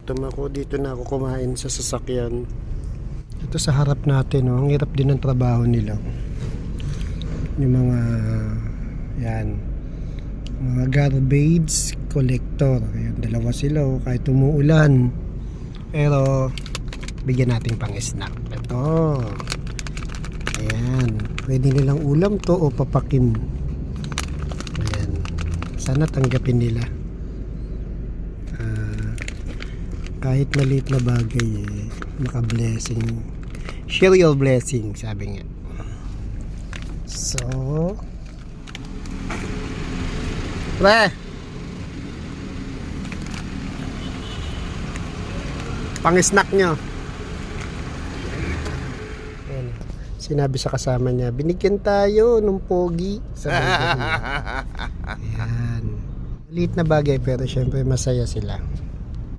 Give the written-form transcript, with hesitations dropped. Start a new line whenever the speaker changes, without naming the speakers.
Gutom ako. Dito na ako kumain sa sasakyan. Ito sa harap natin, oh. Ang hirap din ng trabaho nila. Yung mga yan, mga garbage collector. Ayan, dalawa sila, oh. Kahit umuulan, pero bigyan natin pang snack. Ito, ayan, pwede nilang ulam to o papakin. Ayan, sana tanggapin nila. Kahit maliit na bagay, maka-blessing. Share your blessing, sabi nga. So, pre, pang-snack nyo. Ayan. Sinabi sa kasama niya, binigyan tayo ng pogi. Sabi niya. Ayan. Maliit na bagay pero syempre masaya sila.